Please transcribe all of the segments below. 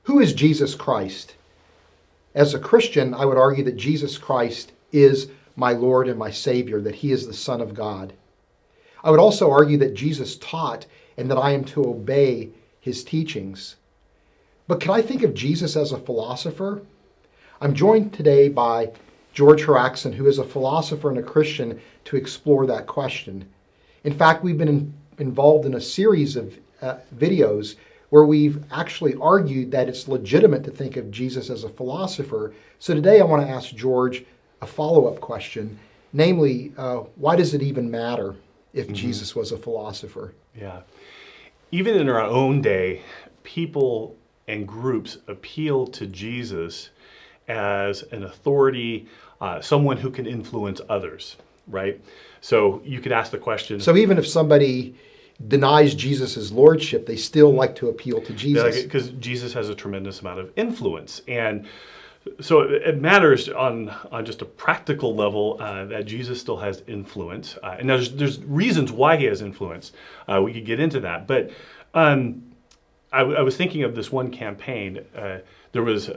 Who is Jesus Christ? As a Christian, I would argue that Jesus Christ is my Lord and my Savior, that he is the Son of God. I would also argue that Jesus taught and that I am to obey his teachings. But can I think of Jesus as a philosopher? I'm joined today by George Haraksin, who is a philosopher and a Christian, to explore that question. In fact, we've been involved in a series of videos where we've actually argued that it's legitimate to think of Jesus as a philosopher. So today I want to ask George a follow-up question, namely, why does it even matter if Jesus was a philosopher? Yeah. Even in our own day, people and groups appeal to Jesus as an authority, someone who can influence others, right? So you could ask the question. So even if somebody denies Jesus' lordship, they still like to appeal to Jesus. Because Jesus has a tremendous amount of influence. And so it matters on just a practical level that Jesus still has influence. And there's reasons why he has influence. We could get into that. But I was thinking of this one campaign. There was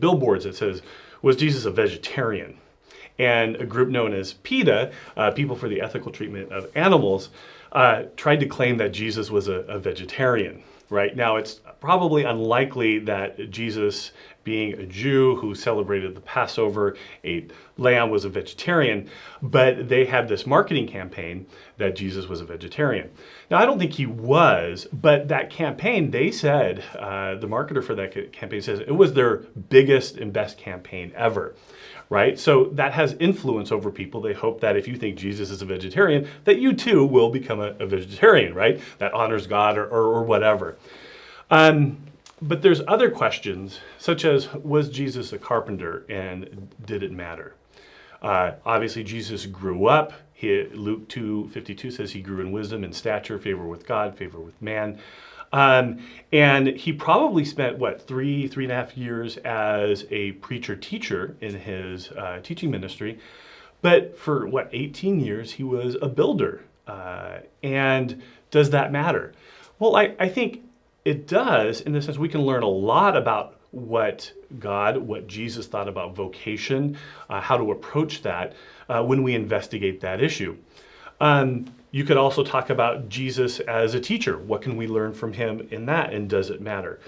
billboards that says, "Was Jesus a vegetarian?" And a group known as PETA, People for the Ethical Treatment of Animals, tried to claim that Jesus was a vegetarian. Right now, it's probably unlikely that Jesus, being a Jew who celebrated the Passover, ate lamb, was a vegetarian, but they had this marketing campaign that Jesus was a vegetarian. Now, I don't think he was, but that campaign, they said, the marketer for that campaign says it was their biggest and best campaign ever. Right? So that has influence over people. They hope that if you think Jesus is a vegetarian, that you too will become a vegetarian, right? That honors God or whatever. But there's other questions, such as, was Jesus a carpenter and did it matter? Obviously, Jesus grew up. Luke 2:52 says he grew in wisdom and stature, favor with God, favor with man. And he probably spent, 3.5 years as a preacher-teacher in his teaching ministry. But for, 18 years, he was a builder. And does that matter? Well, I think it does, in the sense we can learn a lot about what Jesus thought about vocation, how to approach that when we investigate that issue. You could also talk about Jesus as a teacher. What can we learn from him in that, and does it matter?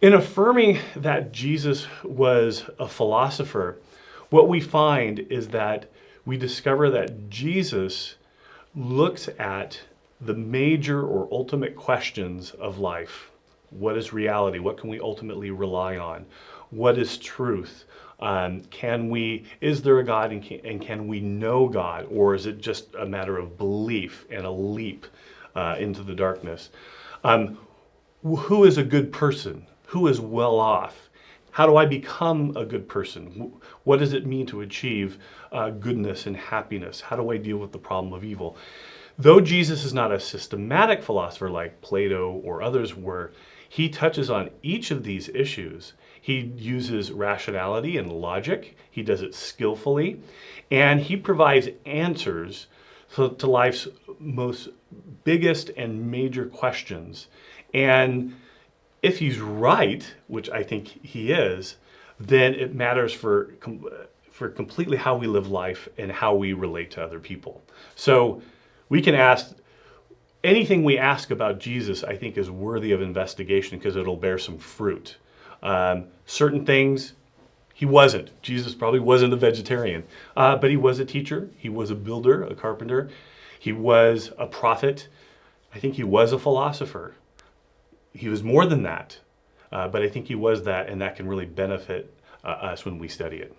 In affirming that Jesus was a philosopher, what we find is that we discover that Jesus looks at the major or ultimate questions of life. What is reality? What can we ultimately rely on? What is truth? Is there a God, and can we know God? Or is it just a matter of belief and a leap into the darkness? Who is a good person? Who is well off? How do I become a good person? What does it mean to achieve goodness and happiness? How do I deal with the problem of evil? Though Jesus is not a systematic philosopher like Plato or others were, he touches on each of these issues. He uses rationality and logic. He does it skillfully. And he provides answers to life's most biggest and major questions. And if he's right, which I think he is, then it matters for completely how we live life and how we relate to other people. So we can ask, anything we ask about Jesus, I think, is worthy of investigation because it'll bear some fruit. Certain things, he wasn't. Jesus probably wasn't a vegetarian, but he was a teacher. He was a builder, a carpenter. He was a prophet. I think he was a philosopher. He was more than that, but I think he was that, and that can really benefit us when we study it.